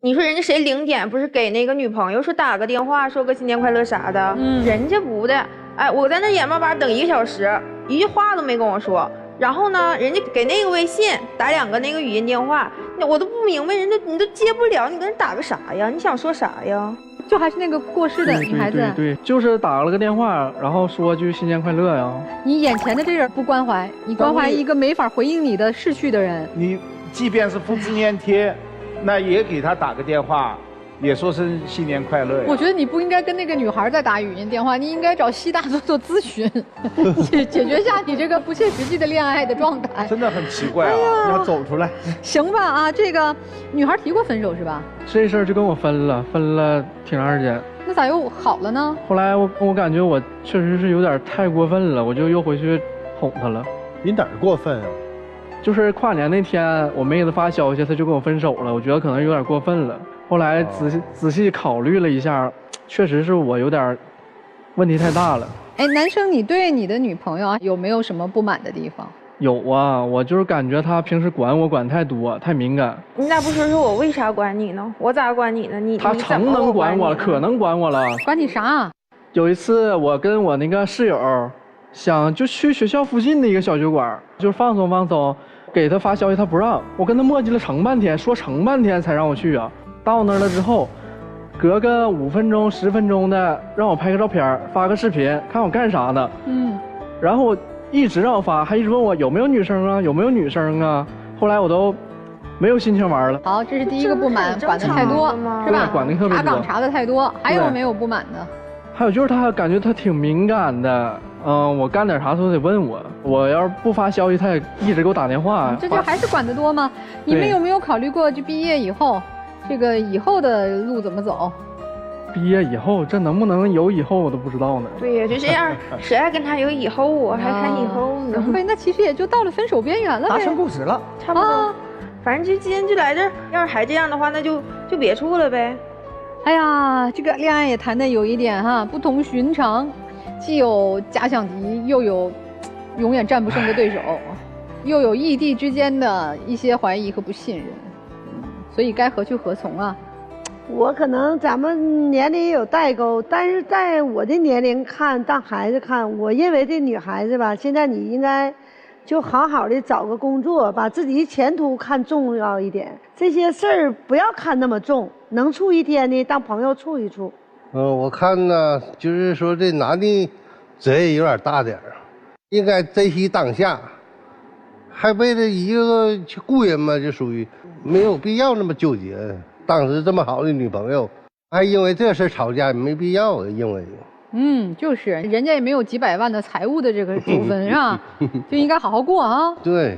你说人家谁0点不是给那个女朋友说打个电话说个新年快乐啥的，人家不的，哎，我在那眼巴巴等1个小时，一句话都没跟我说。然后呢，人家给那个微信打2个那个语音电话，我都不明白，人家你都接不了，你跟人打个啥呀？你想说啥呀？就还是那个过世的女孩子，对，就是打了个电话，然后说句新年快乐呀。你眼前的这人不关怀，你关怀一个没法回应你的逝去的人。你即便是复制粘贴，那也给他打个电话，也说声新年快乐呀。我觉得你不应该跟那个女孩再打语音电话，你应该找西大做咨询，解决下你这个不切实际的恋爱的状态。真的很奇怪啊，要走出来。行吧啊，这个女孩提过分手是吧？这事儿就跟我分了挺长时间。那咋又好了呢？后来我感觉我确实是有点太过分了，我就又回去哄她了。你哪儿过分啊？就是跨年那天，我妹子发消息，她就跟我分手了，我觉得可能有点过分了。后来仔细考虑了一下，确实是我有点问题太大了。哎，男生，你对你的女朋友啊有没有什么不满的地方？有啊，我就是感觉她平时管我管太多，太敏感。你咋不说说我为啥管你呢？我咋管你呢？她成能管我了，可能管我了。管你啥？有一次我跟我那个室友想就去学校附近的一个小酒馆，就是放松放松，给她发消息她不让，我跟她磨叽了成半天，说成半天才让我去啊。到那儿了之后，隔个5分钟10分钟的让我拍个照片，发个视频，看我干啥呢？然后一直让我发，还一直问我有没有女生啊，有没有女生啊。后来我都没有心情玩了。好，这是第一个不满，管的太多，是吧？管的特别多，查岗查的太多。还有没有不满的？还有就是他感觉他挺敏感的，我干点啥他都得问我，我要是不发消息，他也一直给我打电话。这就还是管得多吗？你们有没有考虑过，就毕业以后，这个以后的路怎么走？毕业以后，这能不能有以后我都不知道呢。对呀，就这样，谁还跟他有以后啊？还谈以后呢？对，那其实也就到了分手边缘了呗，达成共识了，差不多。反正就今天就来这儿，要是还这样的话，那就别处了呗。哎呀，这个恋爱也谈的有一点哈不同寻常，既有假想敌，又有永远战不胜的对手，又有异地之间的一些怀疑和不信任，所以该何去何从啊？我可能咱们年龄也有代沟，但是在我的年龄看，当孩子看，我认为这女孩子吧，现在你应该就好好的找个工作，把自己前途看重要一点，这些事儿不要看那么重，能处一天呢，当朋友处一处。我看呢，就是说这男的责任有点大点儿，应该珍惜当下，还为了一个故人嘛，就属于没有必要那么纠结。当时这么好的女朋友，还因为这事吵架，没必要，因为。就是人家也没有几百万的财务的这个纠纷是吧？就应该好好过啊。对。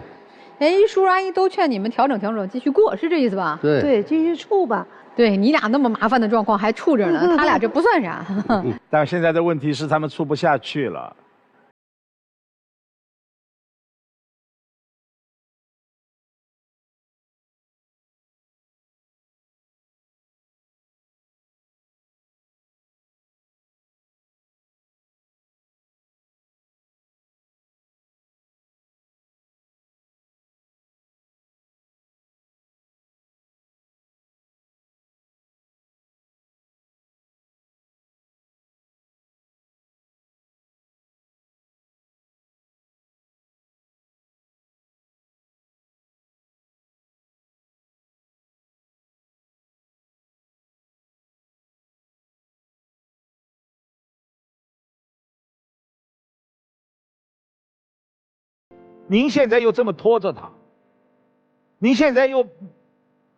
哎，叔叔阿姨都劝你们调整调整，继续过，是这意思吧？对，继续处吧。对你俩那么麻烦的状况还处着呢，他俩这不算啥。但现在的问题是他们处不下去了。您现在又这么拖着他，您现在又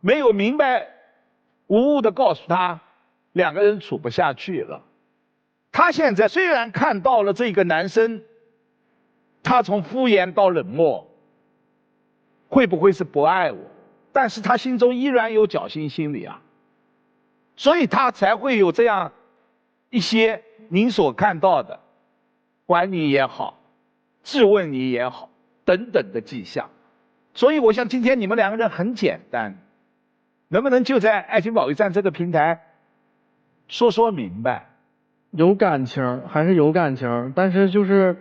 没有明白无误的告诉他，两个人处不下去了。他现在虽然看到了这个男生，他从敷衍到冷漠，会不会是不爱我？但是他心中依然有侥幸心理啊，所以他才会有这样一些您所看到的，管你也好，质问你也好。等等的迹象，所以我想今天你们两个人很简单，能不能就在爱情保卫战这个平台说明白？有感情还是有感情，但是就是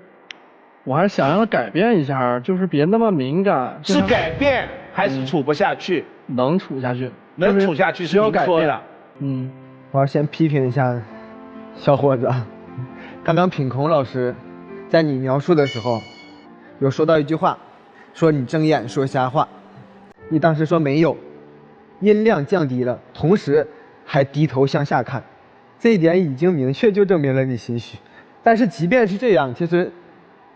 我还是想让他改变一下，就是别那么敏感。是改变还是处不下去？能处下去。能处下去是您说的。我要先批评一下小伙子，刚刚品控老师在你描述的时候，有说到一句话，说你睁眼说瞎话，你当时说没有，音量降低了，同时还低头向下看，这一点已经明确就证明了你心虚。但是即便是这样，其实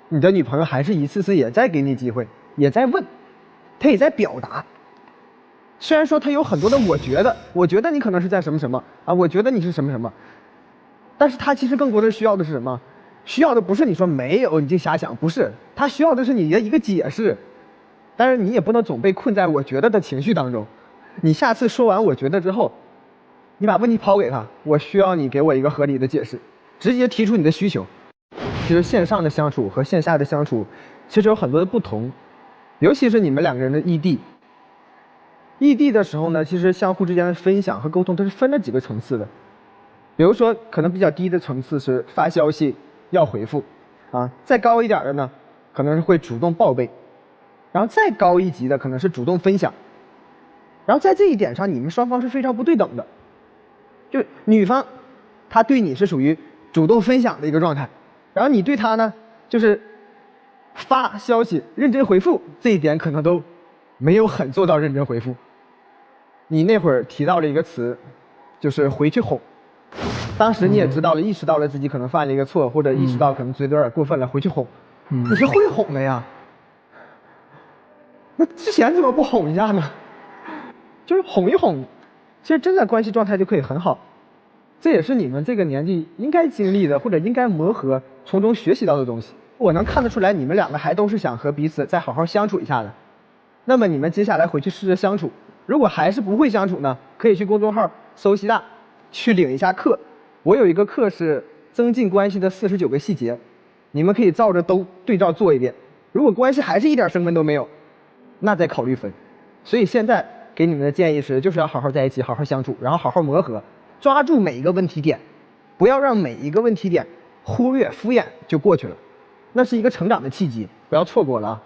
你的女朋友还是一次次也在给你机会，也在问，她也在表达。虽然说她有很多的我觉得你可能是在什么什么啊，我觉得你是什么什么，但是她其实更多的需要的是什么？需要的不是你说没有你就瞎想，不是，她需要的是你的一个解释。但是你也不能总被困在我觉得的情绪当中，你下次说完我觉得之后，你把问题抛给她，我需要你给我一个合理的解释，直接提出你的需求。其实线上的相处和线下的相处其实有很多的不同，尤其是你们两个人的异地的时候呢，其实相互之间的分享和沟通它是分了几个层次的。比如说可能比较低的层次是发消息要回复啊，再高一点的呢可能是会主动报备，然后再高一级的可能是主动分享。然后在这一点上你们双方是非常不对等的，就女方她对你是属于主动分享的一个状态，然后你对她呢就是发消息认真回复，这一点可能都没有很做到认真回复。你那会儿提到了一个词，就是回去哄，当时你也知道了，意识到了自己可能犯了一个错，或者意识到可能觉得有点过分了，回去哄，你是会哄的呀，那之前怎么不哄一下呢？就是哄一哄，其实真的关系状态就可以很好。这也是你们这个年纪应该经历的，或者应该磨合从中学习到的东西。我能看得出来你们两个还都是想和彼此再好好相处一下的。那么你们接下来回去试着相处，如果还是不会相处呢，可以去公众号搜西大去领一下课。我有一个课是增进关系的49个细节，你们可以照着都对照做一遍。如果关系还是一点升温都没有，那再考虑分。所以现在给你们的建议是，就是要好好在一起，好好相处，然后好好磨合，抓住每一个问题点，不要让每一个问题点忽略敷衍就过去了，那是一个成长的契机，不要错过了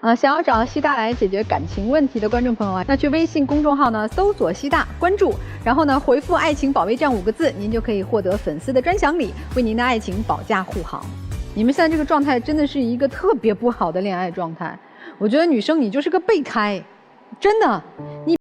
啊！想要找西大来解决感情问题的观众朋友啊，那去微信公众号呢搜索西大，关注，然后呢回复爱情保卫战5个字，您就可以获得粉丝的专享礼，为您的爱情保驾护航。你们现在这个状态真的是一个特别不好的恋爱状态，我觉得女生你就是个备胎，真的，你。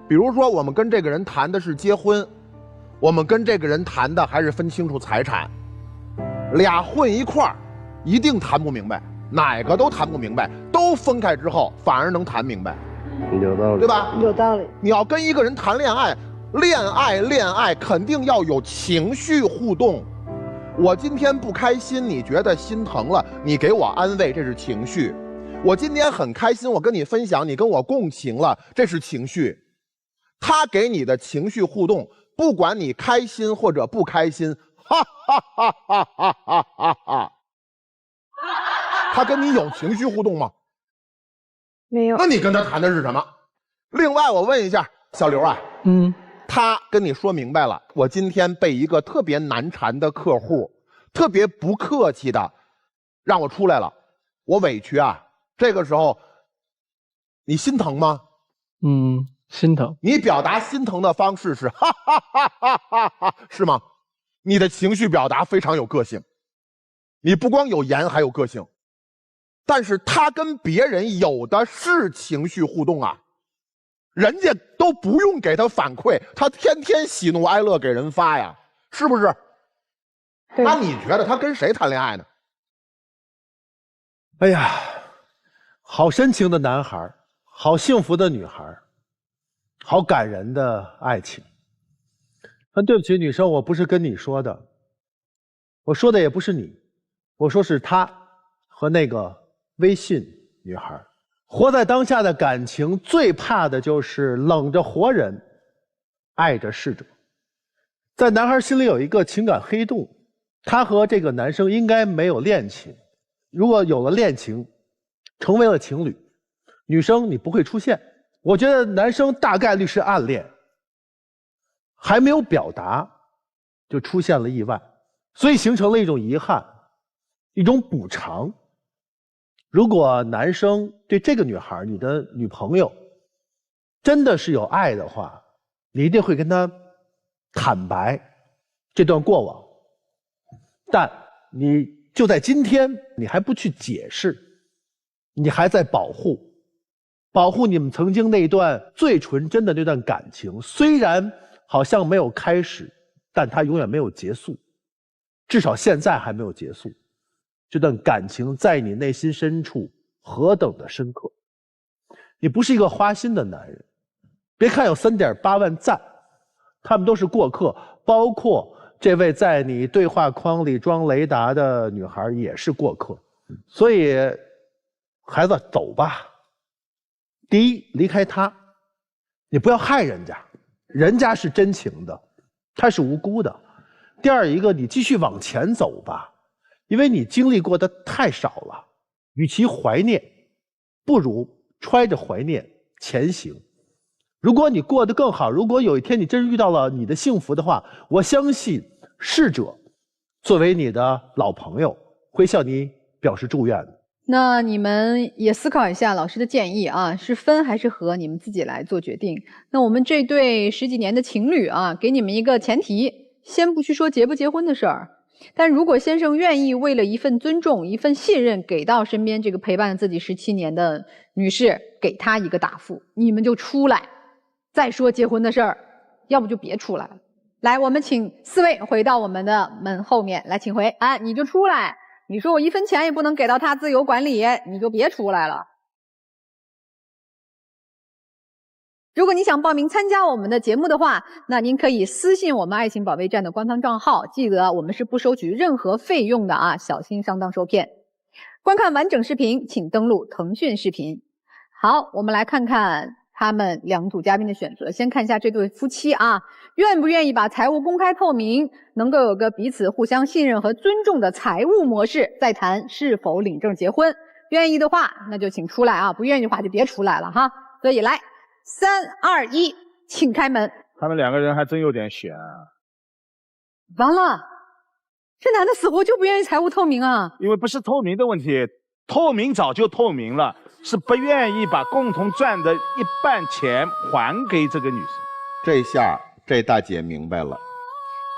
比如说我们跟这个人谈的是结婚，我们跟这个人谈的还是分清楚财产，俩混一块儿一定谈不明白，哪个都谈不明白，都分开之后反而能谈明白，有道理，对吧？有道理。你要跟一个人谈恋爱，恋爱肯定要有情绪互动，我今天不开心，你觉得心疼了，你给我安慰，这是情绪。我今天很开心，我跟你分享，你跟我共情了，这是情绪。他给你的情绪互动，不管你开心或者不开心，哈哈哈哈哈哈哈哈。他跟你有情绪互动吗？没有。那你跟他谈的是什么？另外，我问一下小刘啊，他跟你说明白了，我今天被一个特别难缠的客户，特别不客气的让我出来了，我委屈啊。这个时候，你心疼吗？心疼。你表达心疼的方式是哈哈哈哈哈哈，是吗？你的情绪表达非常有个性，你不光有颜，还有个性。但是他跟别人有的是情绪互动啊，人家都不用给他反馈，他天天喜怒哀乐给人发呀，是不是？那你觉得他跟谁谈恋爱呢？哎呀，好深情的男孩，好幸福的女孩，好感人的爱情。对不起，女生，我不是跟你说的，我说的也不是你，我说是他和那个微信女孩。活在当下的感情最怕的就是冷着活人，爱着逝者。在男孩心里有一个情感黑洞，他和这个男生应该没有恋情，如果有了恋情，成为了情侣，女生你不会出现。我觉得男生大概率是暗恋，还没有表达就出现了意外，所以形成了一种遗憾，一种补偿。如果男生对这个女孩，你的女朋友真的是有爱的话，你一定会跟她坦白这段过往，但你就在今天，你还不去解释，你还在保护你们曾经那段最纯真的那段感情，虽然好像没有开始，但它永远没有结束，至少现在还没有结束。这段感情在你内心深处何等的深刻。你不是一个花心的男人，别看有3.8万赞，他们都是过客，包括这位在你对话框里装雷达的女孩也是过客。所以孩子走吧，第一离开他，你不要害人家，人家是真情的，他是无辜的。第二一个，你继续往前走吧，因为你经历过的太少了，与其怀念，不如揣着怀念前行。如果你过得更好，如果有一天你真遇到了你的幸福的话，我相信逝者作为你的老朋友会向你表示祝愿的。那你们也思考一下老师的建议啊，是分还是合，你们自己来做决定。那我们这对10几年的情侣啊，给你们一个前提，先不去说结不结婚的事儿，但如果先生愿意为了一份尊重、一份信任，给到身边这个陪伴自己17年的女士，给她一个答复，你们就出来再说结婚的事儿，要不就别出来了。来，我们请4位回到我们的门后面来，请回。哎，你就出来，你说我1分钱也不能给到他自由管理，你就别出来了。如果你想报名参加我们的节目的话，那您可以私信我们爱情保卫战的官方账号，记得我们是不收取任何费用的啊，小心上当受骗。观看完整视频请登录腾讯视频。好，我们来看看他们2组嘉宾的选择。先看一下这对夫妻啊，愿不愿意把财务公开透明，能够有个彼此互相信任和尊重的财务模式，再谈是否领证结婚。愿意的话那就请出来啊，不愿意的话就别出来了哈。所以来3、2、1，请开门。他们2个人还真有点悬啊。完了，这男的死活就不愿意财务透明啊。因为不是透明的问题，透明早就透明了，是不愿意把共同赚的1半钱还给这个女生。这下这大姐明白了，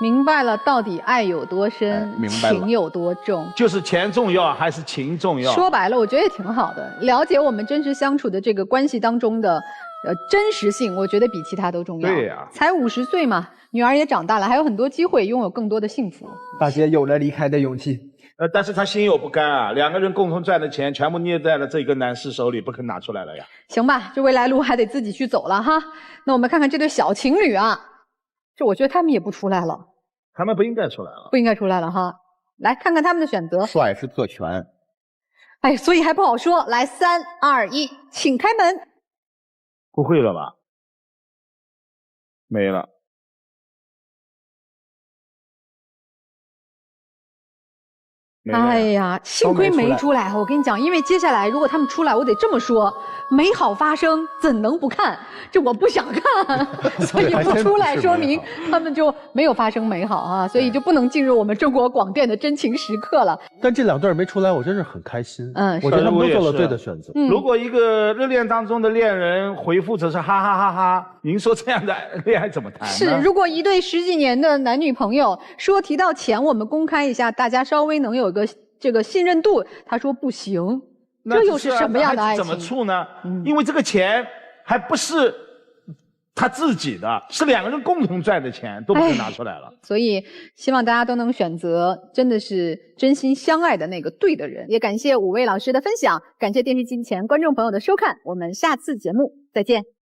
明白了，到底爱有多深，明白了，情有多重，就是钱重要还是情重要？说白了，我觉得也挺好的，了解我们真实相处的这个关系当中的真实性，我觉得比其他都重要。对呀，才50岁嘛，女儿也长大了，还有很多机会拥有更多的幸福。大姐有了离开的勇气。但是她心有不甘啊，2个人共同赚的钱全部捏在了这个男士手里，不肯拿出来了呀。行吧，这未来路还得自己去走了哈。那我们看看这对小情侣啊，这我觉得他们也不出来了。他们不应该出来了，不应该出来了哈。来看看他们的选择。帅是特权。哎，所以还不好说。来，3、2、1，请开门。不会了吧？没了。哎呀，幸亏没出来。我跟你讲，因为接下来如果他们出来，我得这么说：美好发生，怎能不看？这我不想看，所以不出来，说明他们就没有发生美好啊，所以就不能进入我们中国广电的真情时刻了。但这2对没出来，我真是很开心。我觉得他们都做了对的选择。如果一个热恋当中的恋人回复只是哈哈哈哈，您说这样的恋爱怎么谈呢？是，如果一对10几年的男女朋友说提到钱，我们公开一下，大家稍微能有个这个信任度，他说不行，这又是什么样的爱情？怎么处呢？因为这个钱还不是他自己的，是2个人共同赚的钱，都不能拿出来了。所以希望大家都能选择真的是真心相爱的那个对的人。也感谢5位老师的分享，感谢电视机前观众朋友的收看，我们下次节目再见。